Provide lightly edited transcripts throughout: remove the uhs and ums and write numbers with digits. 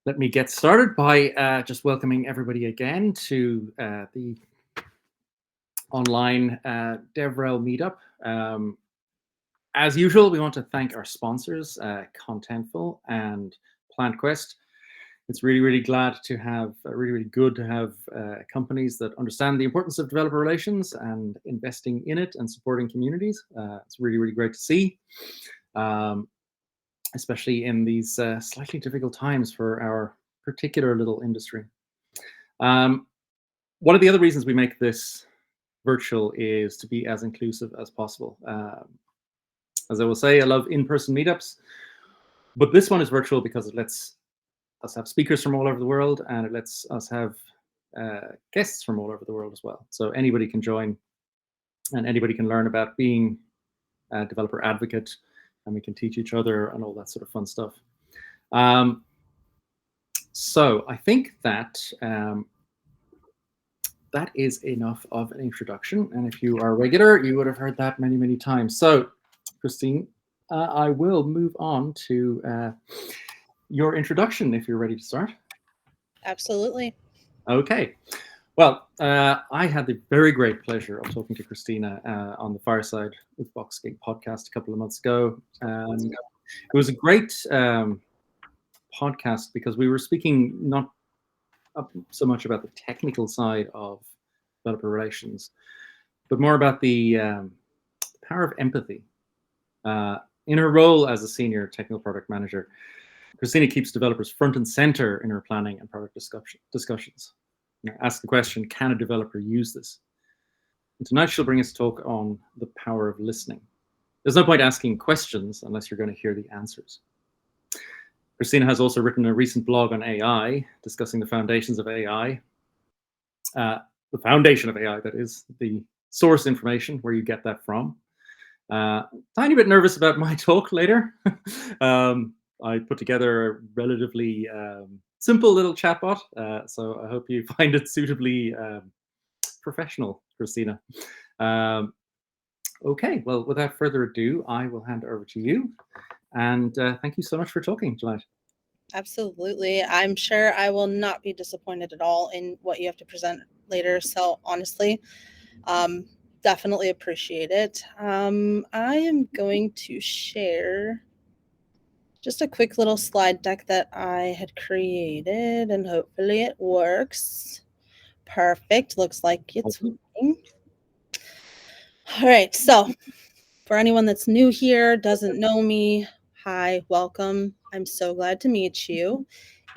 Let me get started by just welcoming everybody again to the online DevRel Meetup. As usual, we want to thank our sponsors, Contentful and PlantQuest. It's really good to have companies that understand the importance of developer relations and investing in it and supporting communities. It's really great to see. Especially in these slightly difficult times for our particular little industry. One of the other reasons we make this virtual is to be as inclusive as possible. As I will say, I love in-person meetups, but this one is virtual because it lets us have speakers from all over the world, and it lets us have guests from all over the world as well. So anybody can join, and anybody can learn about being a developer advocate, and we can teach each other and all that sort of fun stuff. So I think that that is enough of an introduction. And if you are regular, you would have heard that many times. So, Christine, I will move on to your introduction if you're ready to start. Absolutely. Okay. Well, I had the very great pleasure of talking to Christina on the Fireside with Boxgate podcast a couple of months ago. It was a great podcast because we were speaking not so much about the technical side of developer relations, but more about the power of empathy. In her role as a senior technical product manager, Christina keeps developers front and center in her planning and product discussions. Ask the question, can a developer use this? And tonight she'll bring us a talk on the power of listening. There's no point asking questions unless you're going to hear the answers. Christina has also written a recent blog on AI, discussing the foundations of AI. The foundation of AI, that is, the source information, where you get that from. Tiny bit nervous about my talk later. I put together a relatively simple little chatbot, so I hope you find it suitably professional, Christina. Okay, well, without further ado, I will hand it over to you. And thank you so much for talking tonight. Absolutely. I'm sure I will not be disappointed at all in what you have to present later. So honestly, definitely appreciate it. I am going to share just a quick little slide deck that I had created, and hopefully it works. Perfect. Looks like it's working. All right. So for anyone that's new here, doesn't know me, hi, welcome. I'm so glad to meet you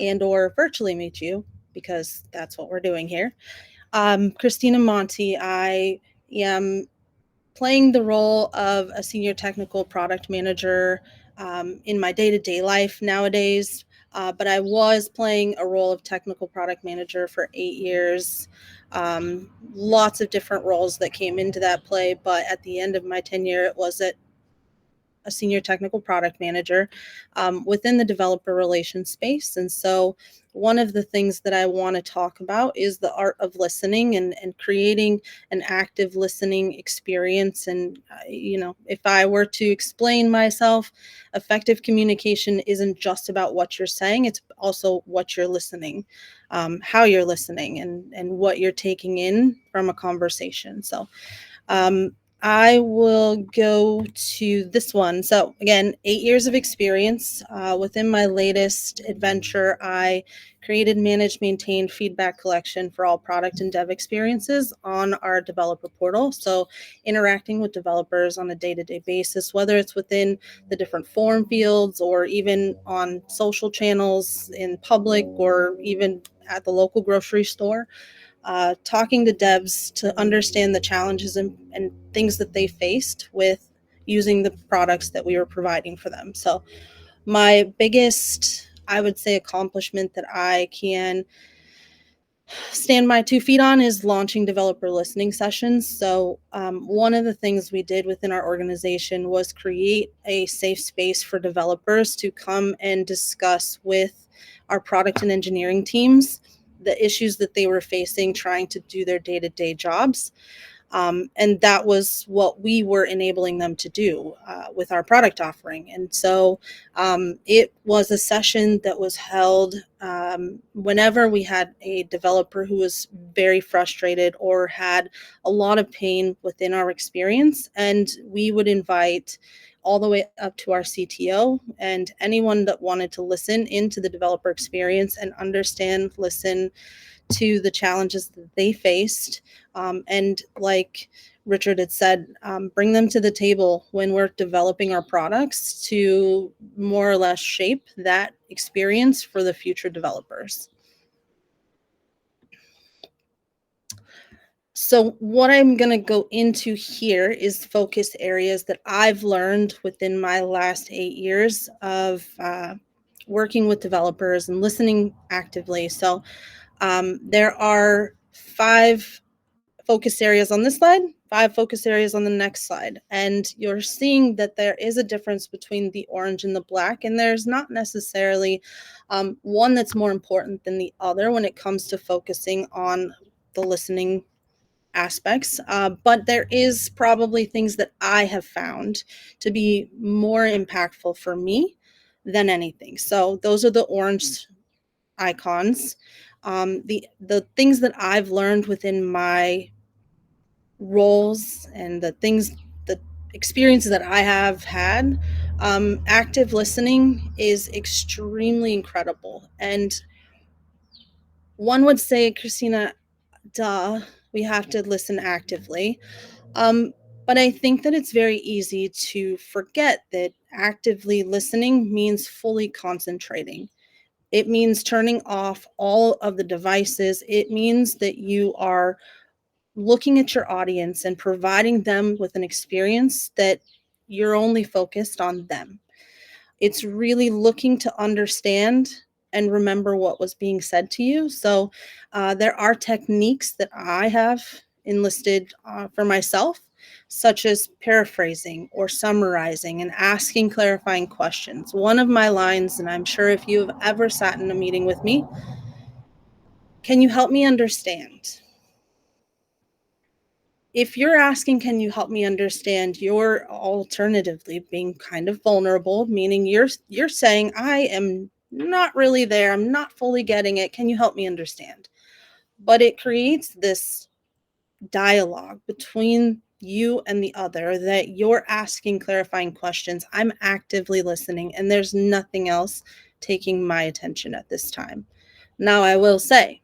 and or virtually meet you, because that's what we're doing here. Christina Monti. I am playing the role of a senior technical product manager in my day-to-day life nowadays, but I was playing a role of technical product manager for 8 years. Lots of different roles that came into that play, but at the end of my tenure, it was at a senior technical product manager within the developer relations space. And so one of the things that I want to talk about is the art of listening and creating an active listening experience. And, if I were to explain myself, effective communication isn't just about what you're saying, it's also what you're listening, how you're listening, and what you're taking in from a conversation. So, I will go to this one. So again, 8 years of experience. Within my latest adventure, I created, managed, maintained feedback collection for all product and dev experiences on our developer portal. So interacting with developers on a day-to-day basis, whether it's within the different form fields or even on social channels in public or even at the local grocery store. Talking to devs to understand the challenges and things that they faced with using the products that we were providing for them. So my biggest, I would say, accomplishment that I can stand my 2 feet on is launching developer listening sessions. So one of the things we did within our organization was create a safe space for developers to come and discuss with our product and engineering teams the issues that they were facing trying to do their day-to-day jobs. And that was what we were enabling them to do with our product offering. And so it was a session that was held whenever we had a developer who was very frustrated or had a lot of pain within our experience. And we would invite all the way up to our CTO and anyone that wanted to listen into the developer experience and understand, listen to the challenges that they faced. And like Richard had said, bring them to the table when we're developing our products to more or less shape that experience for the future developers. So what I'm going to go into here is focus areas that I've learned within my last 8 years of working with developers and listening actively. So there are 5 focus areas on this slide, 5 focus areas on the next slide. And you're seeing that there is a difference between the orange and the black, and there's not necessarily one that's more important than the other when it comes to focusing on the listening aspects, but there is probably things that I have found to be more impactful for me than anything. So those are the orange icons. The things that I've learned within my roles and the experiences that I have had, active listening is extremely incredible. And one would say, Christina, duh, we have to listen actively. Um, but I think that it's very easy to forget that actively listening means fully concentrating. It means turning off all of the devices. It means that you are looking at your audience and providing them with an experience that you're only focused on them. It's really looking to understand and remember what was being said to you. So there are techniques that I have enlisted for myself, such as paraphrasing or summarizing and asking clarifying questions. One of my lines, and I'm sure if you've ever sat in a meeting with me, can you help me understand? If you're asking, can you help me understand, you're alternatively being kind of vulnerable, meaning you're saying, I am not really there. I'm not fully getting it. Can you help me understand? But it creates this dialogue between you and the other that you're asking clarifying questions. I'm actively listening, and there's nothing else taking my attention at this time. Now, I will say,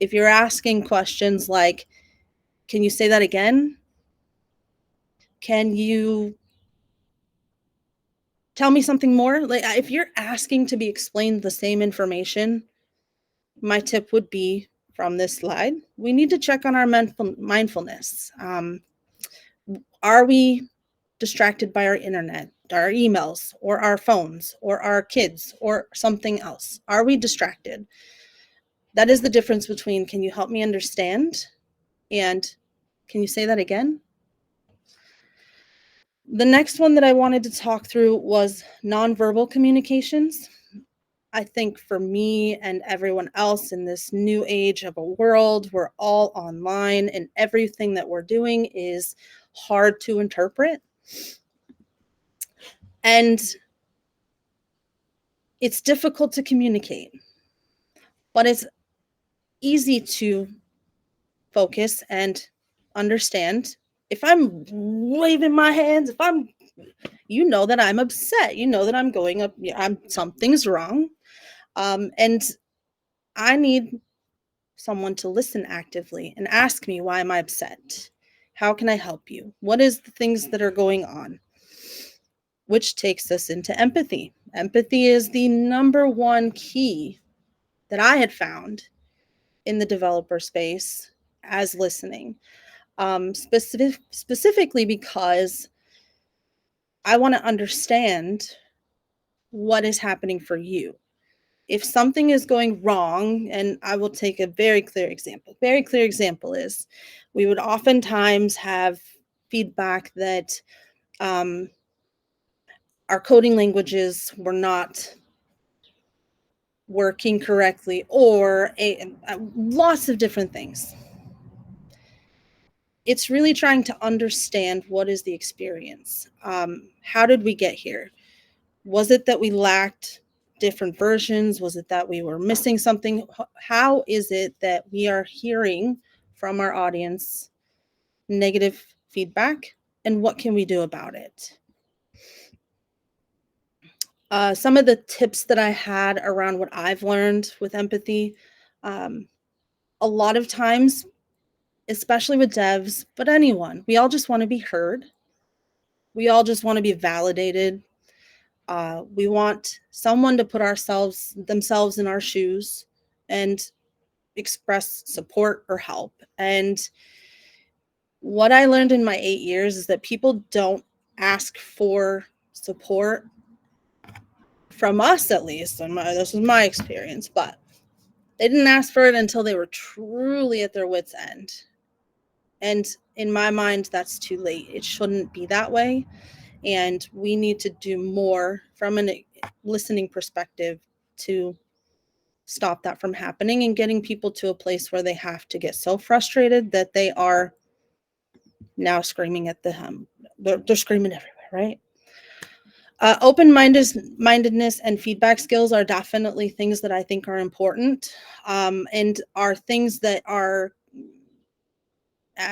if you're asking questions like, can you say that again? Can you tell me something more? Like, if you're asking to be explained the same information, my tip would be from this slide, we need to check on our mindfulness. Are we distracted by our internet, our emails, or our phones, or our kids, or something else? Are we distracted? That is the difference between, can you help me understand? And can you say that again? The next one that I wanted to talk through was nonverbal communications. I think for me and everyone else in this new age of a world, we're all online and everything that we're doing is hard to interpret. And it's difficult to communicate, but it's easy to focus and understand. If I'm waving my hands, you know that I'm upset, you know that I'm going up, something's wrong. And I need someone to listen actively and ask me, why am I upset? How can I help you? What is the things that are going on? Which takes us into empathy. Empathy is the number one key that I had found in the developer space as listening, specifically because I want to understand what is happening for you. If something is going wrong, and I will take a very clear example. Very clear example is we would oftentimes have feedback that our coding languages were not working correctly, or lots of different things. it's really trying to understand what is the experience. How did we get here? Was it that we lacked different versions? Was it that we were missing something? How is it that we are hearing from our audience negative feedback, and what can we do about it? Some of the tips that I had around what I've learned with empathy, um, a lot of times, especially with devs, but anyone, we all just want to be heard. We all just want to be validated. We want someone to put themselves in our shoes and express support or help. And what I learned in my 8 years is that people don't ask for support from us, at least. And this was my experience, but they didn't ask for it until they were truly at their wits' end. And in my mind, that's too late. It shouldn't be that way. And we need to do more from a listening perspective to stop that from happening and getting people to a place where they have to get so frustrated that they are now screaming at the they're screaming everywhere, right? Open-mindedness and feedback skills are definitely things that I think are important, and are things that are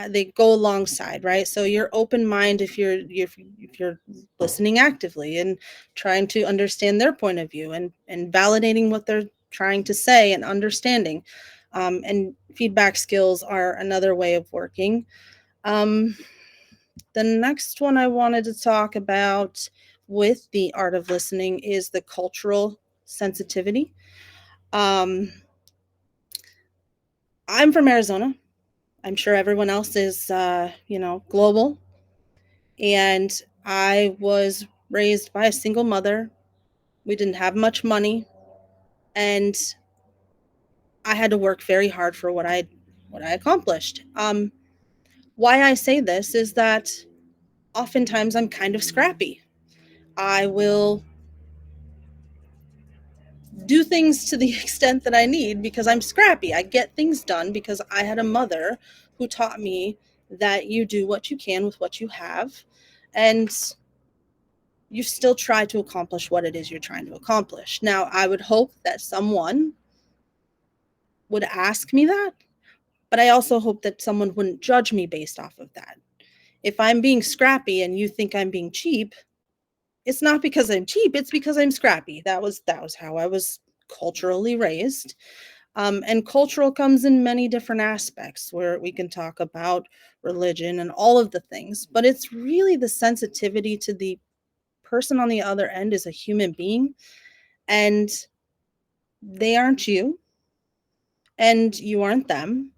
they go alongside, right? So your open mind, if you're listening actively and trying to understand their point of view and validating what they're trying to say and understanding, and feedback skills are another way of working. The next one I wanted to talk about with the art of listening is the cultural sensitivity. I'm from Arizona. I'm sure everyone else is, global. And I was raised by a single mother. We didn't have much money, and I had to work very hard for what I accomplished. Why I say this is that oftentimes I'm kind of scrappy. I will do things to the extent that I need because I'm scrappy. I get things done because I had a mother who taught me that you do what you can with what you have, and you still try to accomplish what it is you're trying to accomplish. Now, I would hope that someone would ask me that, but I also hope that someone wouldn't judge me based off of that. If I'm being scrappy and you think I'm being cheap, it's not because I'm cheap, it's because I'm scrappy. That was how I was culturally raised. And cultural comes in many different aspects where we can talk about religion and all of the things, but it's really the sensitivity to the person on the other end is a human being, and they aren't you, and you aren't them.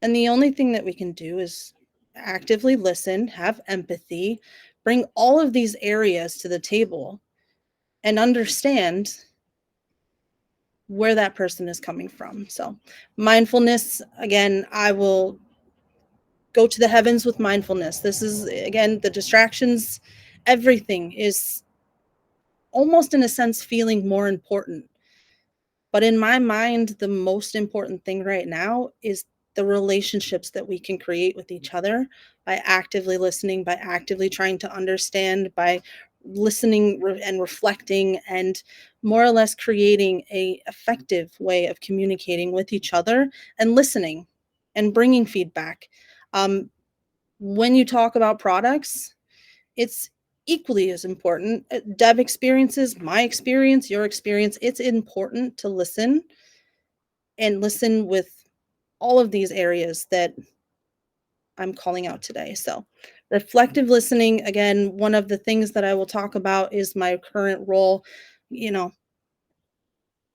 And the only thing that we can do is actively listen, have empathy, bring all of these areas to the table, and understand where that person is coming from. So, mindfulness, again, I will go to the heavens with mindfulness. This is, again, the distractions, everything is almost in a sense feeling more important. But in my mind, the most important thing right now is the relationships that we can create with each other by actively listening, by actively trying to understand, by listening and reflecting, and more or less creating a effective way of communicating with each other and listening and bringing feedback. When you talk about products, it's equally as important. Dev experiences, my experience, your experience, it's important to listen and listen with all of these areas that I'm calling out today. So, reflective listening, again, one of the things that I will talk about is my current role. You know,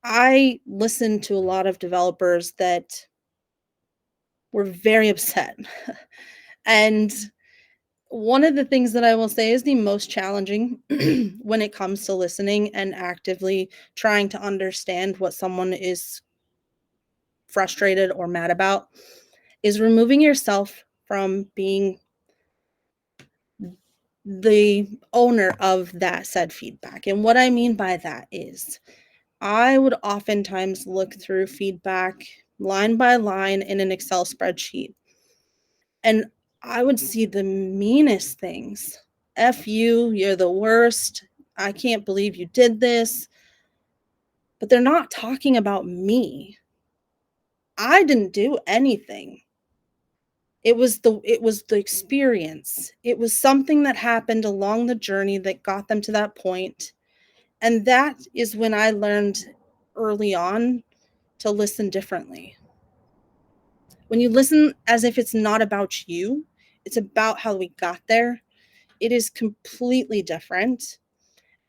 I listened to a lot of developers that were very upset. And one of the things that I will say is the most challenging when it comes to listening and actively trying to understand what someone is frustrated or mad about is removing yourself from being the owner of that said feedback. And what I mean by that is I would oftentimes look through feedback line by line in an Excel spreadsheet. And I would see the meanest things. F you, you're the worst. I can't believe you did this. But they're not talking about me. I didn't do anything. It was the experience. It was something that happened along the journey that got them to that point. And that is when I learned early on to listen differently. When you listen as if it's not about you, it's about how we got there. It is completely different.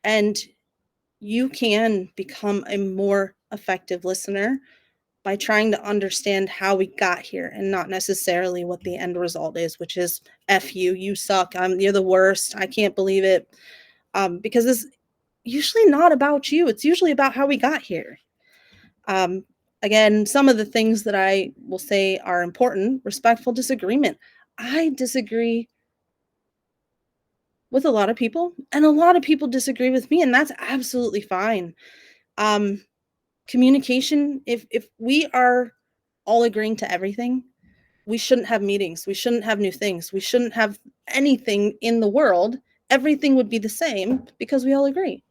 And you can become a more effective listener by trying to understand how we got here and not necessarily what the end result is, which is F you, you suck, you're the worst, I can't believe it. Because it's usually not about you. It's usually about how we got here. Um, Again, some of the things that I will say are important: respectful disagreement. I disagree with a lot of people, and a lot of people disagree with me, and that's absolutely fine. Um, Communication, if we are all agreeing to everything, we shouldn't have meetings. We shouldn't have new things. We shouldn't have anything in the world. Everything would be the same because we all agree.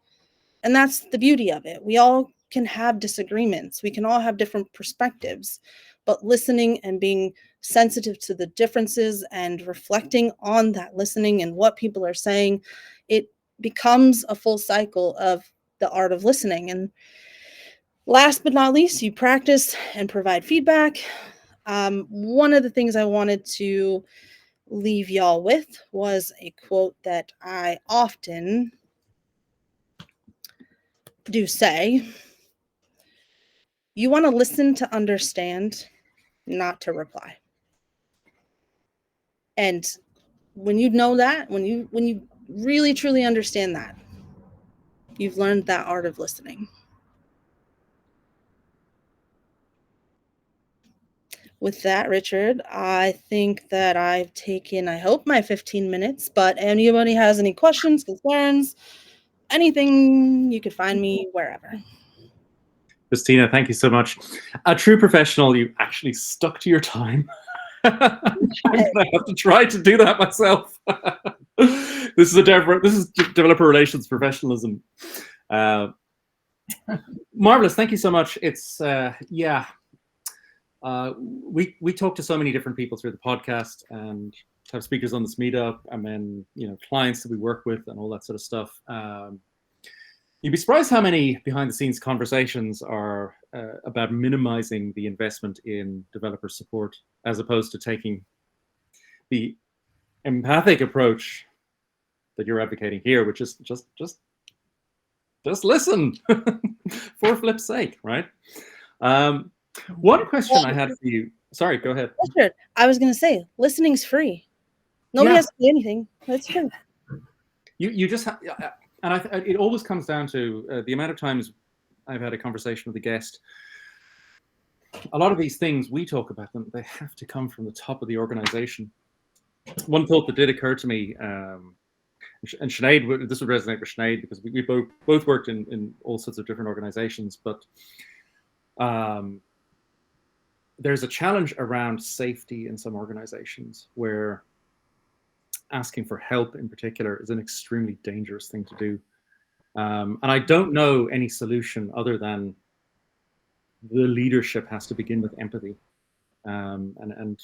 And that's the beauty of it. We all can have disagreements. We can all have different perspectives, but listening and being sensitive to the differences and reflecting on that listening and what people are saying, it becomes a full cycle of the art of listening. And last but not least, you practice and provide feedback. One of the things I wanted to leave y'all with was a quote that I often do say: you want to listen to understand, not to reply. And when you know that, when you really truly understand that, you've learned that art of listening. With that, Richard, I think that I've taken, I hope, my 15 minutes, but anybody has any questions, concerns, anything, you could find me wherever. Christina, thank you so much. A true professional, you actually stuck to your time. I'm gonna have to try to do that myself. This is developer relations professionalism. Marvelous, thank you so much. It's we talk to so many different people through the podcast and have speakers on this meetup, and then clients that we work with and all that sort of stuff. You'd be surprised how many behind-the-scenes conversations are about minimizing the investment in developer support, as opposed to taking the empathic approach that you're advocating here, which is just listen for flip's sake, right? One question I had for you. Sorry, go ahead. Richard, I was going to say, listening's free. Nobody has to do anything. It's free. You just have. And it always comes down to the amount of times I've had a conversation with a guest. A lot of these things, we talk about them, they have to come from the top of the organization. One thought that did occur to me, and Sinead, this would resonate with Sinead because we both worked in all sorts of different organizations, but there's a challenge around safety in some organizations where asking for help in particular is an extremely dangerous thing to do. And I don't know any solution other than the leadership has to begin with empathy. And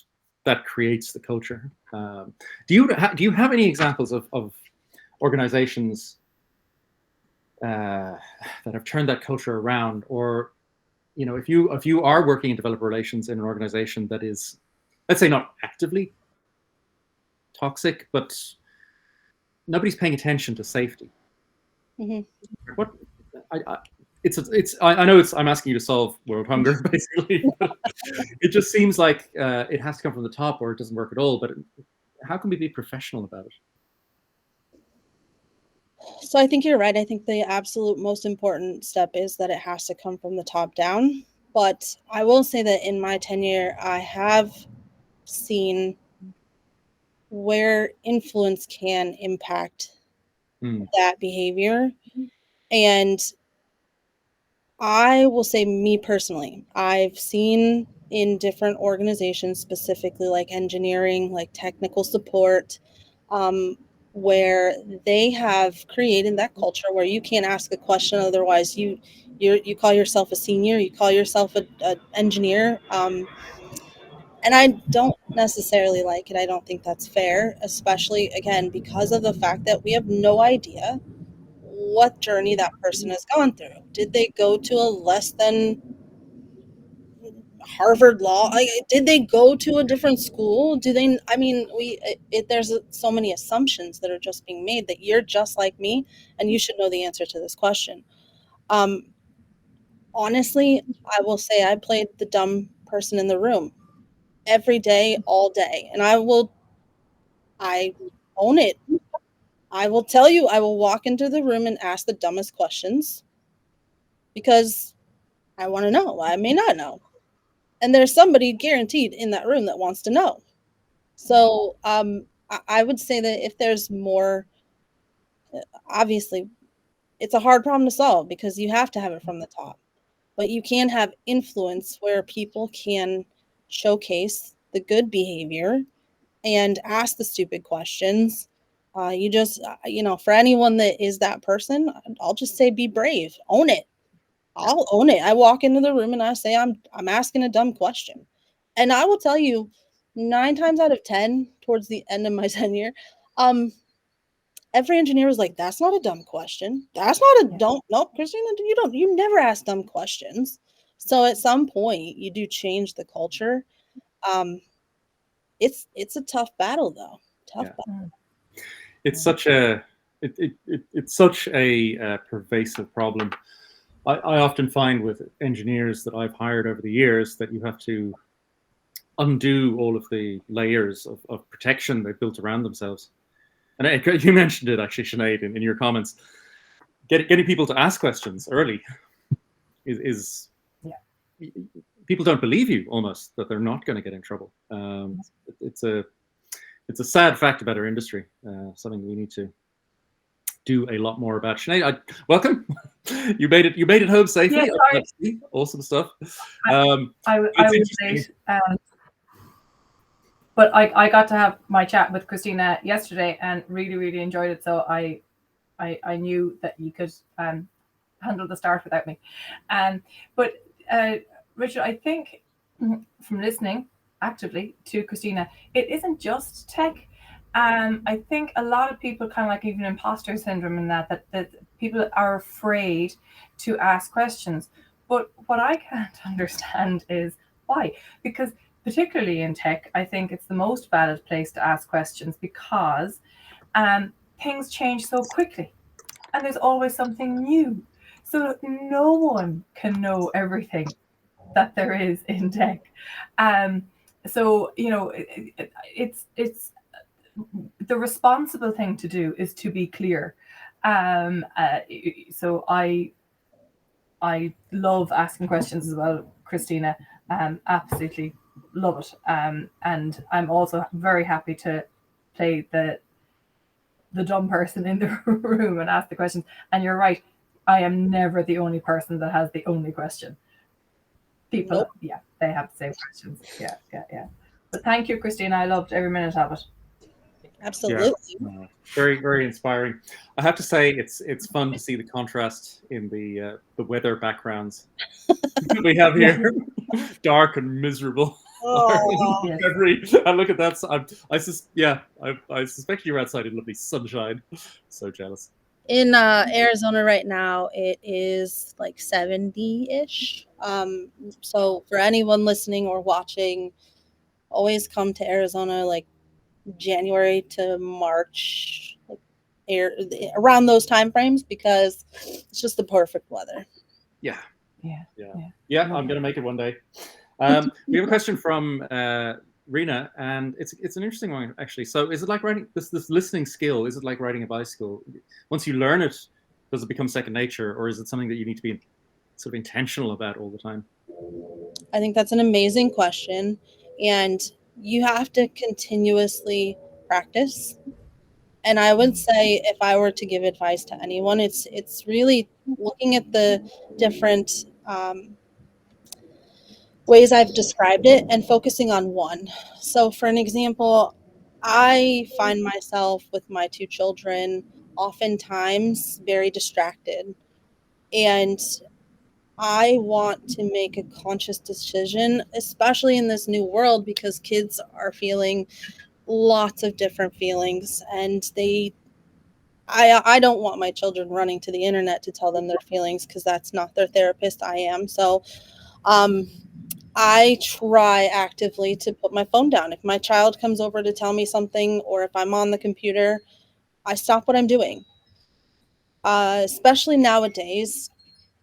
that creates the culture. Do you have any examples of organizations that have turned that culture around? Or, if you are working in developer relations in an organization that is, let's say, not actively toxic, but nobody's paying attention to safety. Mm-hmm. I know I'm asking you to solve world hunger, basically. It just seems like it has to come from the top, or it doesn't work at all. But how can we be professional about it? So I think you're right. I think the absolute most important step is that it has to come from the top down. But I will say that in my tenure, I have seen where influence can impact that behavior. And I will say, me personally, I've seen in different organizations, specifically like engineering, like technical support, where they have created that culture where you can't ask a question, otherwise you call yourself a senior, you call yourself a engineer, and I don't necessarily like it. I don't think that's fair, especially again because of the fact that we have no idea what journey that person has gone through. Did they go to a less than Harvard law? Like, did they go to a different school? Do they? I mean, there's so many assumptions that are just being made that you're just like me, and you should know the answer to this question. Honestly, I will say I played the dumb person in the room every day, all day, and I own it. I will tell you, I will walk into the room and ask the dumbest questions because I want to know. I may not know. And there's somebody guaranteed in that room that wants to know. So I would say that if there's more, obviously, it's a hard problem to solve because you have to have it from the top. But you can have influence where people can showcase the good behavior and ask the stupid questions. You just, for anyone that is that person, I'll just say be brave, own it. I'll own it. I walk into the room and I say I'm asking a dumb question. And I will tell you 9 times out of 10 towards the end of my tenure, every engineer was like, that's not a dumb question. That's not a don't nope, Christina, you never ask dumb questions. So at some point you do change the culture. It's a tough battle though. Battle. It's such a it's such a pervasive problem. I often find with engineers that I've hired over the years that you have to undo all of the layers of protection they've built around themselves. And you mentioned it actually, Sinead, in your comments. Getting people to ask questions early is people don't believe you almost that they're not going to get in trouble. It's a sad fact about our industry, something we need to do a lot more about. Sinead, welcome. You made it home safely. Yeah, awesome stuff. I was late, but I got to have my chat with Christina yesterday and really enjoyed it. So I knew that you could handle the start without me. But Richard, I think from listening actively to Christina, it isn't just tech. I think a lot of people kind of like even imposter syndrome in that people are afraid to ask questions. But what I can't understand is why. Because particularly in tech, I think it's the most valid place to ask questions because things change so quickly and there's always something new. So no one can know everything that there is in tech. So, it's the responsible thing to do is to be clear. So I love asking questions as well, Christina. Absolutely love it. And I'm also very happy to play the dumb person in the room and ask the questions. And you're right, I am never the only person that has the only question. People, they have the same questions. Yeah. But thank you, Christina. I loved every minute of it. Absolutely. Very, very inspiring. I have to say, it's fun to see the contrast in the weather backgrounds we have here. Dark and miserable. Oh, And look at that. I suspect you're outside in lovely sunshine. So jealous. In Arizona right now, it is like 70-ish. So for anyone listening or watching, always come to Arizona like January to March, around those time frames because it's just the perfect weather. Yeah. I'm gonna make it one day. We have a question from Rena, and it's an interesting one actually. So, is it like writing this listening skill? Is it like riding a bicycle? Once you learn it, does it become second nature, or is it something that you need to be sort of intentional about all the time? I think that's an amazing question, and you have to continuously practice. And I would say if I were to give advice to anyone, it's really looking at the different ways I've described it and focusing on one. So for an example, I find myself with my two children oftentimes very distracted, and I want to make a conscious decision, especially in this new world, because kids are feeling lots of different feelings, and I don't want my children running to the internet to tell them their feelings, because that's not their therapist. I am. So um, I try actively to put my phone down. If my child comes over to tell me something, or if I'm on the computer, I stop what I'm doing. Especially nowadays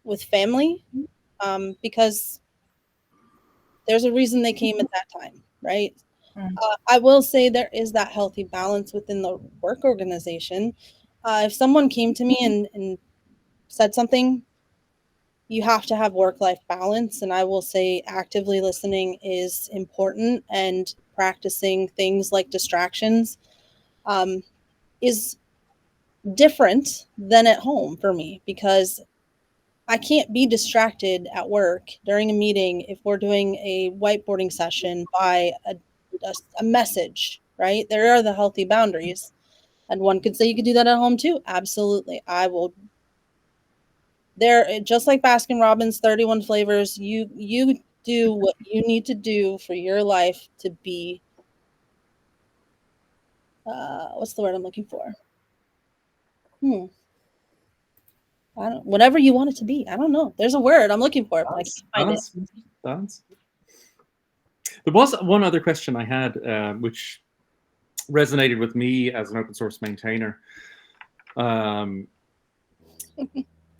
with family, because there's a reason they came at that time, right? Mm. I will say there is that healthy balance within the work organization. If someone came to me and said something, you have to have work-life balance. And I will say actively listening is important, and practicing things like distractions um, is different than at home for me, because I can't be distracted at work during a meeting if we're doing a whiteboarding session by a message, right? There are the healthy boundaries. And one could say you could do that at home too. Absolutely. I will. There, just like Baskin Robbins 31 flavors, you do what you need to do for your life to be what's the word I'm looking for? I don't, whatever you want it to be. I don't know. There's a word I'm looking for, but I can't find it. Balance. There was one other question I had, which resonated with me as an open source maintainer.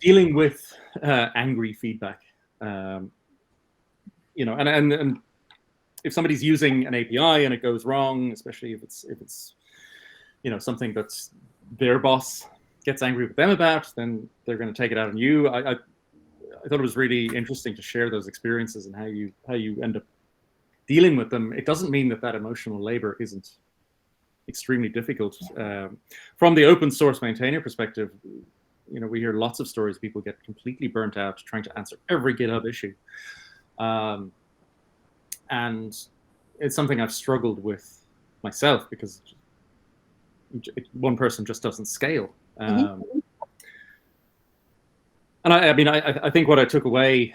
Dealing with angry feedback, you know, and if somebody's using an API and it goes wrong, especially if it's you know, something that's their boss gets angry with them about, then they're going to take it out on you. I thought it was really interesting to share those experiences and how you end up dealing with them. It doesn't mean that emotional labor isn't extremely difficult. From the open source maintainer perspective, you know, we hear lots of stories. People get completely burnt out trying to answer every GitHub issue. And it's something I've struggled with myself, because one person just doesn't scale. And I mean, I think what I took away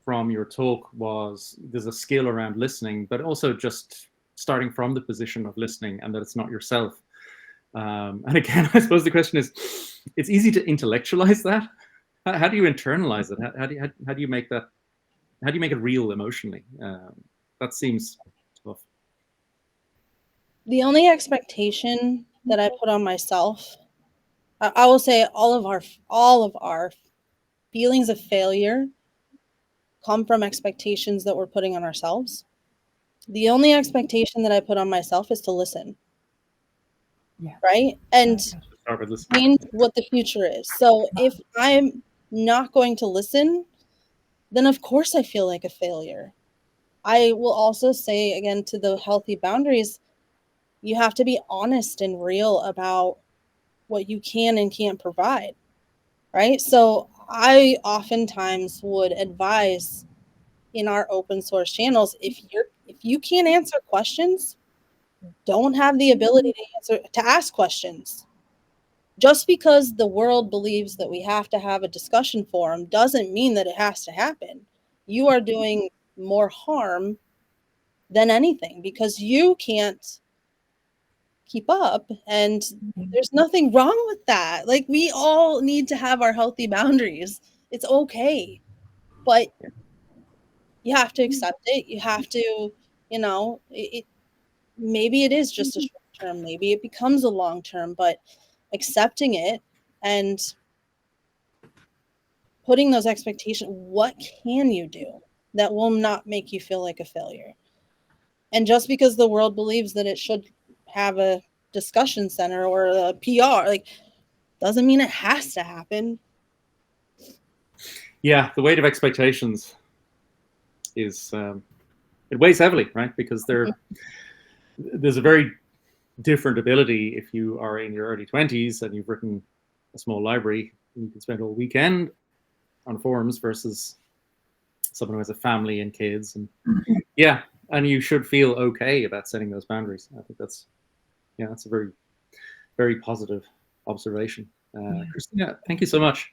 from your talk was there's a skill around listening, but also just starting from the position of listening, and that it's not yourself. And again, I suppose the question is, it's easy to intellectualize that. How do you internalize it? How do you make that? How do you make it real emotionally? That seems tough. The only expectation that I put on myself, I will say, all of our feelings of failure come from expectations that we're putting on ourselves. The only expectation that I put on myself is to listen. Yeah. Right? And change what the future is. So if I'm not going to listen, then of course I feel like a failure. I will also say, again, to the healthy boundaries, you have to be honest and real about what you can and can't provide, right? So I oftentimes would advise in our open source channels, if you can't answer questions, don't have the ability to ask questions. Just because the world believes that we have to have a discussion forum doesn't mean that it has to happen. You are doing more harm than anything, because you can't keep up, and there's nothing wrong with that. Like, we all need to have our healthy boundaries. It's okay, but you have to accept it. You have to, you know, maybe it is just a short term, maybe it becomes a long term, but accepting it and putting those expectations, what can you do that will not make you feel like a failure? And just because the world believes that it should have a discussion center or a PR, like, doesn't mean it has to happen. Yeah, the weight of expectations is it weighs heavily, right? Because there's a very different ability if you are in your early 20s and you've written a small library and you can spend all weekend on forums, versus someone who has a family and kids, and yeah, and you should feel okay about setting those boundaries. I think that's a very, very positive observation. Christina, thank you so much.